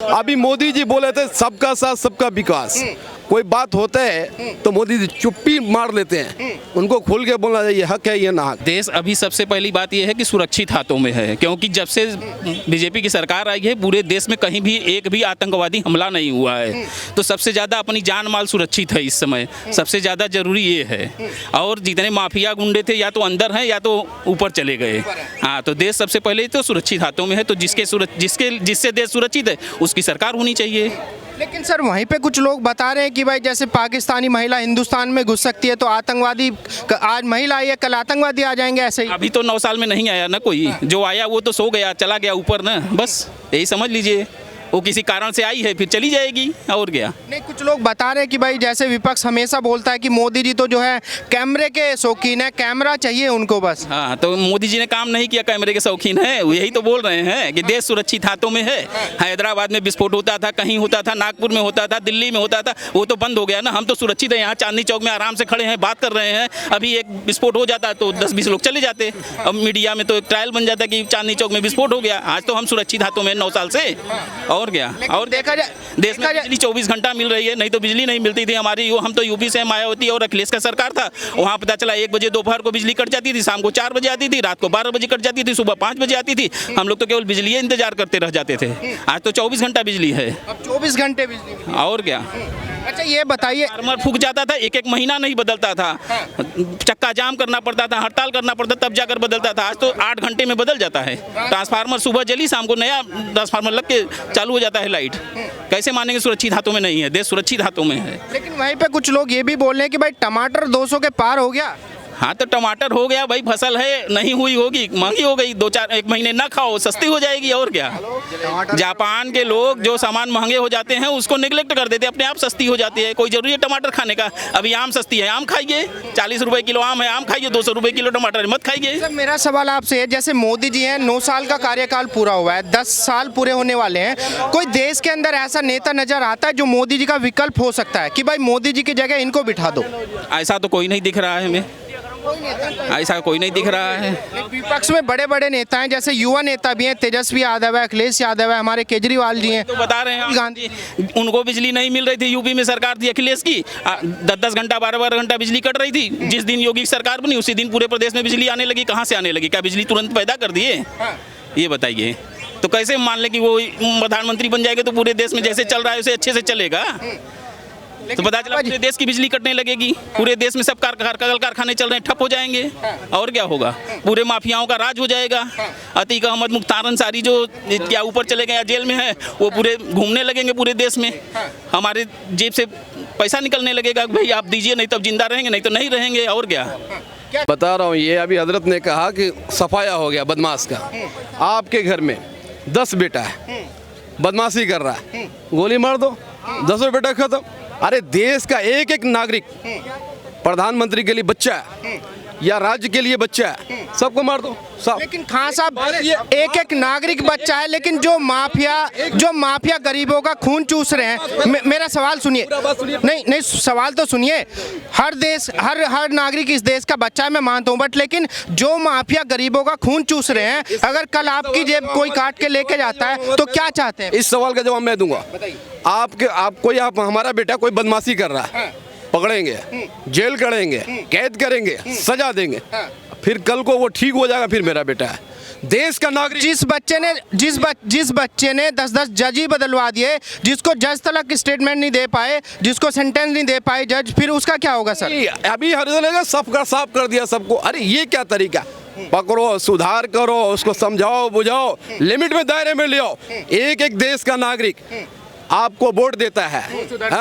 अभी मोदी जी बोले थे सबका साथ सबका विकास, कोई बात होता है तो मोदी जी चुप्पी मार लेते हैं। उनको खुल के बोलना चाहिए हक है ये ना हक। देश अभी सबसे पहली बात यह है कि सुरक्षित हाथों में है, क्योंकि जब से बीजेपी की सरकार आई है पूरे देश में कहीं भी एक भी आतंकवादी हमला नहीं हुआ है। तो सबसे ज़्यादा अपनी जान माल सुरक्षित है इस समय, सबसे ज़्यादा जरूरी ये है। और जितने माफिया गुंडे थे या तो अंदर हैं या तो ऊपर चले गए। हाँ, तो देश सबसे पहले तो सुरक्षित हाथों में है। तो जिससे देश सुरक्षित है उसकी सरकार होनी चाहिए। लेकिन सर वहीं पे कुछ लोग बता रहे हैं कि भाई जैसे पाकिस्तानी महिला हिंदुस्तान में घुस सकती है तो आतंकवादी, आज महिला आई है कल आतंकवादी आ जाएंगे ऐसे ही। अभी तो 9 साल में नहीं आया ना कोई, जो आया वो तो सो गया, चला गया ऊपर ना, बस यही समझ लीजिए। वो किसी कारण से आई है फिर चली जाएगी, और क्या। नहीं, कुछ लोग बता रहे हैं कि भाई जैसे विपक्ष हमेशा बोलता है कि मोदी जी तो जो है कैमरे के शौकीन है, कैमरा चाहिए उनको बस। हाँ, तो मोदी जी ने काम नहीं किया, कैमरे के शौकीन है, यही तो बोल रहे हैं कि देश सुरक्षित हाथों में है। हैदराबाद में विस्फोट होता था, कहीं होता था, नागपुर में होता था, दिल्ली में होता था, वो तो बंद हो गया ना। हम तो सुरक्षित है, यहाँ चांदनी चौक में आराम से खड़े हैं, बात कर रहे हैं। अभी एक विस्फोट हो जाता तो 10-20 लोग चले जाते। अब मीडिया में तो एक ट्रायल बन जाता कि चांदनी चौक में विस्फोट हो गया। आज तो हम सुरक्षित हाथों में 9 साल से, और क्या। और देखा जाए देश में बिजली 24 घंटा मिल रही है, नहीं तो बिजली नहीं मिलती थी हमारी। हम तो यूपी से, मायावती और अखिलेश का सरकार था, वहाँ पता चला 1 बजे दोपहर को बिजली कट जाती थी, शाम को 4 बजे आती थी, रात को 12 बजे कट जाती थी, सुबह 5 बजे आती थी। हम लोग तो केवल बिजली इंतजार करते रह जाते थे। आज तो 24 घंटा बिजली है। अब 24 घंटे बिजली। और क्या। अच्छा ये बताइए, फार्मर फूक जाता था, एक महीना नहीं बदलता था, चक्का जाम करना पड़ता था, हड़ताल करना पड़ता तब जाकर बदलता था। आज तो 8 घंटे में बदल जाता है। ट्रांसफार्मर सुबह जली, शाम को नया ट्रांसफार्मर लग के चालू हो जाता है लाइट। कैसे मानेंगे सुरक्षित हाथों में नहीं है, देश सुरक्षित हाथों में है। लेकिन वहीं पे कुछ लोग ये भी बोल रहे हैं कि भाई टमाटर 200 के पार हो गया। हाँ, तो टमाटर हो गया भाई, फसल है, नहीं हुई होगी, महंगी हो गई, 1 महीने ना खाओ, सस्ती हो जाएगी, और क्या। जापान के लोग जो सामान महंगे हो जाते हैं उसको निगलेक्ट कर देते हैं, अपने आप सस्ती हो जाती है। कोई जरूरी है टमाटर खाने का? अभी आम सस्ती है, आम खाइए, 40 रुपए किलो आम है, आम खाइए, 200 रुपए किलो टमाटर मत खाइए। सर मेरा सवाल आपसे है, जैसे मोदी जी हैं, 9 साल का कार्यकाल पूरा हुआ है, 10 साल पूरे होने वाले हैं, कोई देश के अंदर ऐसा नेता नजर आता है जो मोदी जी का विकल्प हो सकता है कि भाई मोदी जी की जगह इनको बिठा दो? ऐसा तो कोई नहीं दिख रहा है हमें, ऐसा कोई नहीं दिख रहा है। विपक्ष में बड़े बड़े नेता हैं, जैसे युवा नेता भी हैं, तेजस्वी यादव है, अखिलेश यादव है, हमारे केजरीवाल जी हैं। तो बता रहे हैं गांधी, उनको बिजली नहीं मिल रही थी, यूपी में सरकार थी अखिलेश की, 10-10 घंटा 12-12 घंटा बिजली कट रही थी। जिस दिन योगी की सरकार बनी उसी दिन पूरे प्रदेश में बिजली आने लगी। कहाँ से आने लगी? क्या बिजली तुरंत पैदा कर दिए? ये बताइए। तो कैसे मान ले कि वो प्रधानमंत्री बन जाएगा तो पूरे देश में जैसे चल रहा है उसे अच्छे से चलेगा? तो पता चला पूरे देश की बिजली कटने लगेगी, पूरे देश में सब कारखाने चल रहे हैं, ठप हो जाएंगे, और क्या होगा? पूरे माफियाओं का राज हो जाएगा। अतीक अहमद, मुख्तार अंसारी जो क्या ऊपर चले गए या जेल में है, वो पूरे घूमने लगेंगे पूरे देश में। हमारे जेब से पैसा निकलने लगेगा, भाई आप दीजिए, नहीं तो अब जिंदा रहेंगे, नहीं तो नहीं रहेंगे, और क्या। बता रहा हूँ, ये अभी हजरत ने कहा कि सफाया हो गया बदमाश का। आपके घर में 10 बेटा है, बदमाशी कर रहा है, गोली मार दो, 10 बेटा खत्म। अरे देश का एक एक नागरिक, प्रधानमंत्री के लिए बच्चा है या राज्य के लिए बच्चा है, सबको मार दो सब। लेकिन खान साहब, एक एक नागरिक बच्चा है, लेकिन जो माफिया गरीबों का खून चूस रहे हैं। मेरा सवाल सुनिए, नहीं सवाल तो सुनिए। हर नागरिक इस देश का बच्चा है, मैं मानता हूँ, बट लेकिन जो माफिया गरीबों का खून चूस रहे हैं, अगर कल आपकी जेब कोई काट के लेके जाता है तो क्या चाहते हैं? इस सवाल का जवाब मैं दूंगा। आप हमारा बेटा कोई बदमाशी कर रहा है, पकड़ेंगे, जेल करेंगे, कैद करेंगे, सजा देंगे, फिर कल को वो ठीक हो जाएगा, फिर मेरा बेटा है, देश का नागरिक। जिस बच्चे ने 10-10 जज ही बदलवा दिए, जिसको जज तक स्टेटमेंट नहीं दे पाए, जिसको सेंटेंस नहीं दे पाए जज, फिर उसका क्या होगा सर? अभी हर जगह साफ कर दिया सबको। अरे ये क्या तरीका? पकड़ो, सुधार करो, उसको समझाओ, बुझाओ, लिमिट में, दायरे में ले आओ। एक देश का नागरिक आपको वोट देता है,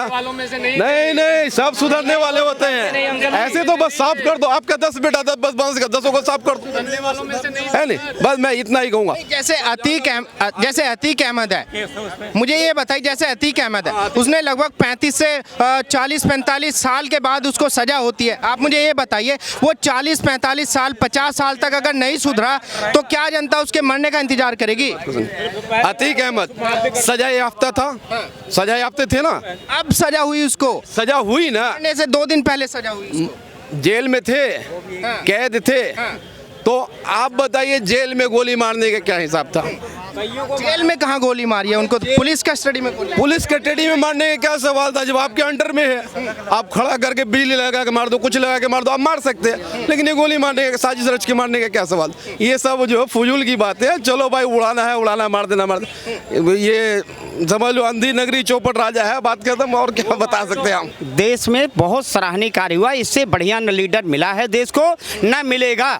वालों में से नहीं, सब सुधरने वाले होते हैं। ऐसे तो बस साफ कर दो, आपका 10 बेटा, बस 10 को साफ कर दो, है नहीं? बस मैं इतना ही कहूँगा। जैसे अतीक अहमद है, मुझे ये बताइए, जैसे अतीक अहमद है, उसने लगभग 35 से 40-45 साल के बाद उसको सजा होती है। आप मुझे ये बताइए, वो 40-45 साल, 50 साल तक अगर नहीं सुधरा तो क्या जनता उसके मरने का इंतजार करेगी? अतीक अहमद सजा याफ्ता था, सजा याफ्ते थे ना। अब सजा हुई उसको, सजा हुई ना, मरने से 2 दिन पहले सजा हुई उसको। जेल में थे, कैद थे, तो आप बताइए जेल में गोली मारने का क्या हिसाब था? जेल में कहाँ गोली मारी है उनको? पुलिस कस्टडी में गोली। पुलिस कस्टडी में मारने का क्या सवाल था, जब आपके अंडर में है, आप खड़ा करके बिजली लगा के मार दो, कुछ लगा के मार दो, आप मार सकते हैं, लेकिन ये गोली मारने का, साजिश रच के मारने का क्या सवाल? ये सब जो फजूल की बातें हैं। चलो भाई, उड़ाना है उड़ाना, मार देना मार देना, ये समझ लो अंधी नगरी चौपट राजा है, बात खत्म। और क्या बता सकते हैं हम? देश में बहुत सराहनीय कार्य हुआ, इससे बढ़िया न लीडर मिला है देश को, न मिलेगा।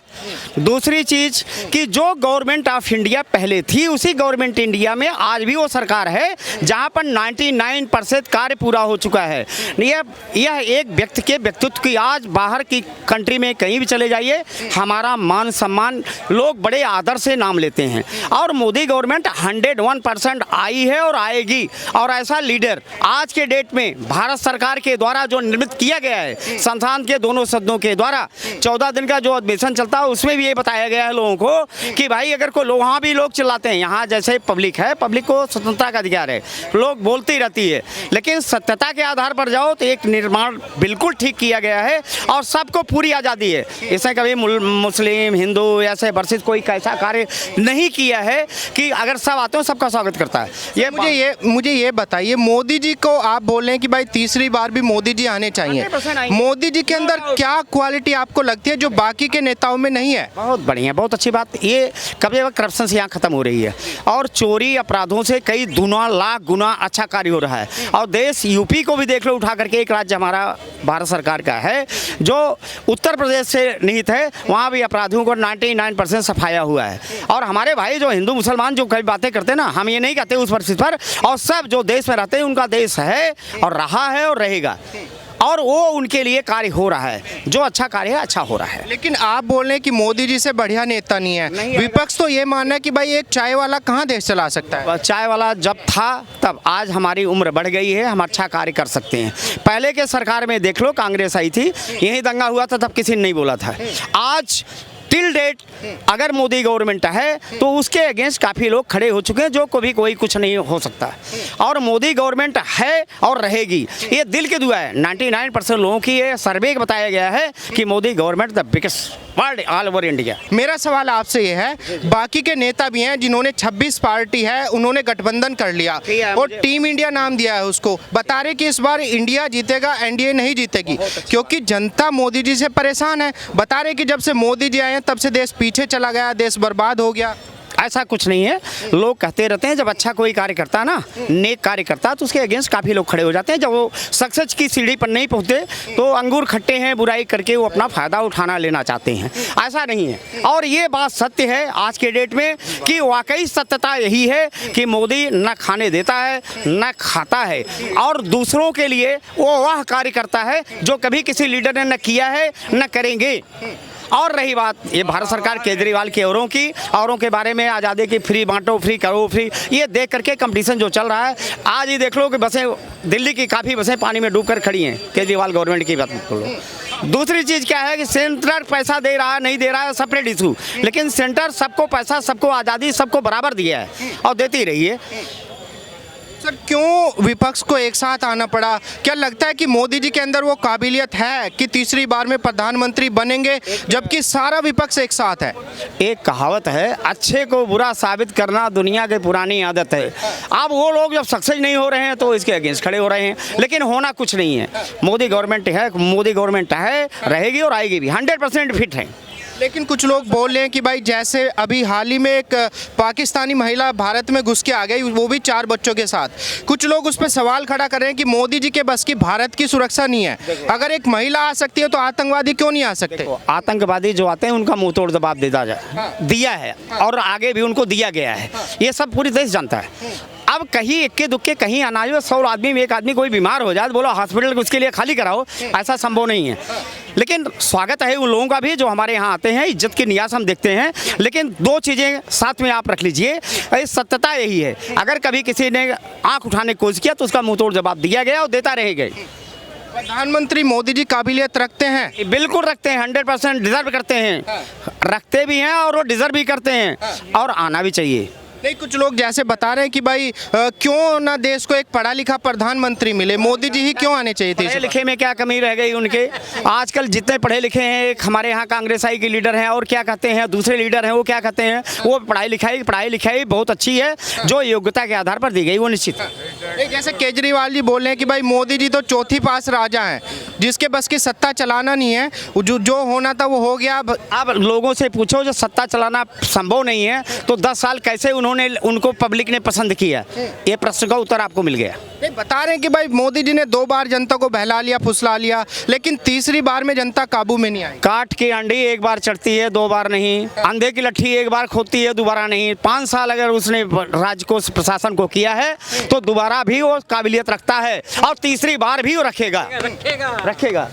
दूसरी चीज कि जो गवर्नमेंट ऑफ इंडिया पहले थी, उसी गवर्नमेंट इंडिया में आज भी वो सरकार है जहां पर 99% कार्य पूरा हो चुका है। यह एक व्यक्ति के व्यक्तित्व की, आज बाहर की कंट्री में कहीं भी चले जाइए, हमारा मान सम्मान लोग बड़े आदर से नाम लेते हैं। और मोदी गवर्नमेंट 101% आई है और आएगी। और ऐसा लीडर आज के डेट में भारत सरकार के द्वारा जो निर्मित किया गया है, संसद के दोनों सदनों के द्वारा 14 दिन का जो अधिवेशन चलता है, उसमें भी ये बताया गया है लोगों को कि भाई अगर कोई वहाँ भी लोग चिल्लाते हैं, यहाँ जैसे पब्लिक है, पब्लिक को स्वतंत्रता का अधिकार है, लोग बोलती रहती है, लेकिन सत्यता के आधार पर जाओ तो एक निर्माण बिल्कुल ठीक किया गया है और सबको पूरी आज़ादी है। इसमें कभी मुस्लिम हिंदू ऐसे वर्षित कोई कैसा कार्य नहीं किया है कि अगर सब आते हो सबका स्वागत करता है। मुझे ये बताइए, मोदी जी को आप बोल रहे हैं कि भाई तीसरी बार भी मोदी जी आने चाहिए, मोदी जी के अंदर क्या क्वालिटी आपको लगती है जो बाकी के नेताओं में नहीं है? बहुत बढ़िया, बहुत अच्छी बात। ये कभी करप्शन से यहाँ खत्म हो रही है और चोरी अपराधों से कई गुना लाख गुना अच्छा कार्य हो रहा है। और देश यूपी को भी देख लो उठा करके, एक राज्य हमारा भारत सरकार का है जो उत्तर प्रदेश से निहित है, वहाँ भी अपराधियों को 99% सफाया हुआ है। और हमारे भाई जो हिंदू मुसलमान जो कई बातें करते हैं ना, हम ये नहीं कहते उस परिस्थिति पर, और सब जो देश में रहते हैं उनका देश है और रहा है और रहेगा, और वो उनके लिए कार्य हो रहा है, जो अच्छा कार्य है अच्छा हो रहा है। लेकिन आप बोल रहे हैं कि मोदी जी से बढ़िया नेता नहीं है। विपक्ष तो ये मानना है कि भाई एक चाय वाला कहाँ देश चला सकता है? चाय वाला जब था तब, आज हमारी उम्र बढ़ गई है, हम अच्छा कार्य कर सकते हैं। पहले के सरकार में देख लो, कांग्रेस आई थी, यही दंगा हुआ था, तब किसी ने नहीं बोला था। आज टिल डेट अगर मोदी गवर्नमेंट है तो उसके अगेंस्ट काफ़ी लोग खड़े हो चुके हैं, जो कभी कोई कुछ नहीं हो सकता। और मोदी गवर्नमेंट है और रहेगी, ये दिल की दुआ है। 99% लोगों की ये सर्वे बताया गया है कि Modi government the biggest world all over India. मेरा सवाल आपसे ये है, बाकी के नेता भी हैं जिन्होंने 26 पार्टी है, उन्होंने गठबंधन कर लिया और टीम इंडिया नाम दिया है उसको, बता रहे कि इस बार इंडिया जीतेगा, एनडीए नहीं जीतेगी, क्योंकि जनता मोदी जी से परेशान है। बता रहे कि जब से मोदी जी आए हैं तब से देश पीछे चला गया, देश बर्बाद हो गया। ऐसा कुछ नहीं है, लोग कहते रहते हैं जब अच्छा कोई कार्य करता है ना, नेक कार्य करता है, तो उसके अगेंस्ट काफ़ी लोग खड़े हो जाते हैं। जब वो सक्सेस की सीढ़ी पर नहीं पहुंचते तो अंगूर खट्टे हैं बुराई करके वो अपना फ़ायदा उठाना लेना चाहते हैं। ऐसा नहीं है, और ये बात सत्य है आज के डेट में कि वाकई सत्यता यही है कि मोदी न खाने देता है न खाता है, और दूसरों के लिए वो वह कार्य करता है जो कभी किसी लीडर ने न किया है न करेंगे। और रही बात ये भारत सरकार केजरीवाल के औरों के बारे में, आज़ादी की फ्री बांटो, फ्री करो, फ्री, ये देख करके कंपटीशन जो चल रहा है, आज ही देख लो कि बसें दिल्ली की काफ़ी बसें पानी में डूबकर खड़ी हैं, केजरीवाल गवर्नमेंट की बात करो। दूसरी चीज़ क्या है कि सेंटर पैसा दे रहा है नहीं दे रहा है सेपरेट इशू, लेकिन सेंटर सबको पैसा, सबको आज़ादी, सबको बराबर दिया है और देती रही है। सर, क्यों विपक्ष को एक साथ आना पड़ा? क्या लगता है कि मोदी जी के अंदर वो काबिलियत है कि तीसरी बार में प्रधानमंत्री बनेंगे, जबकि सारा विपक्ष एक साथ है? एक कहावत है, अच्छे को बुरा साबित करना दुनिया की पुरानी आदत है। अब वो लोग जब सक्सेस नहीं हो रहे हैं तो इसके अगेंस्ट खड़े हो रहे हैं, लेकिन होना कुछ नहीं है। मोदी गवर्नमेंट है, रहेगी और आएगी भी, 100% फिट है। लेकिन कुछ लोग बोल रहे हैं कि भाई जैसे अभी हाल ही में एक पाकिस्तानी महिला भारत में घुस के आ गई, वो भी 4 बच्चों के साथ, कुछ लोग उस पर सवाल खड़ा कर रहे हैं कि मोदी जी के बस की भारत की सुरक्षा नहीं है। अगर एक महिला आ सकती है तो आतंकवादी क्यों नहीं आ सकते? आतंकवादी जो आते हैं उनका मुंह तोड़ जवाब दिया है और आगे भी उनको दिया गया है, ये सब पूरी देश जानता है। अब कहीं इक्के दुक्के कहीं अनाज में 100 आदमी में एक आदमी कोई बीमार हो जाए, बोलो हॉस्पिटल उसके लिए खाली कराओ, ऐसा संभव नहीं है। लेकिन स्वागत है उन लोगों का भी जो हमारे यहाँ आते हैं, इज्जत की नियाज़ हम देखते हैं। लेकिन 2 चीज़ें साथ में आप रख लीजिए, सत्यता यही है, अगर कभी किसी ने आँख उठाने की कोशिश किया तो उसका मुँह तोड़ जवाब दिया गया और देता रहेगा। प्रधानमंत्री मोदी जी काबिलियत रखते हैं? बिल्कुल रखते हैं, 100% डिजर्व करते हैं, रखते भी हैं और वो डिजर्व भी करते हैं, और आना भी चाहिए। नहीं, कुछ लोग जैसे बता रहे हैं कि भाई क्यों ना देश को एक पढ़ा लिखा प्रधानमंत्री मिले, मोदी जी ही क्यों आने चाहिए थे? पढ़े लिखे में क्या कमी रह गई उनके? आजकल जितने पढ़े लिखे हैं, एक हमारे यहाँ कांग्रेस आई के लीडर हैं और क्या कहते हैं दूसरे लीडर हैं, वो क्या कहते हैं, वो पढ़ाई लिखाई बहुत अच्छी है, जो योग्यता के आधार पर दी गई वो निश्चित है। नहीं, जैसे केजरीवाल जी बोल रहे हैं कि भाई मोदी जी तो चौथी पास राजा हैं, जिसके बस की सत्ता चलाना नहीं है, जो होना था वो हो गया। अब लोगों से पूछो जो सत्ता चलाना संभव नहीं है तो 10 साल कैसे उनको पब्लिक ने पसंद किया, ये प्रश्न का उत्तर आपको मिल गया। नहीं, बता रहे हैं कि भाई मोदी जी ने 2 बार जनता को बहला लिया, फुसला लिया, लेकिन तीसरी बार में जनता काबू में नहीं आई। काठ की अंडी एक बार चढ़ती है, 2 बार नहीं। अंधे की लट्ठी एक बार खोदती है, दोबारा नहीं। 5 साल अगर उसने राज्य को प्रशासन को किया है तो दोबारा भी वो काबिलियत रखता है और तीसरी बार भी वो रखेगा।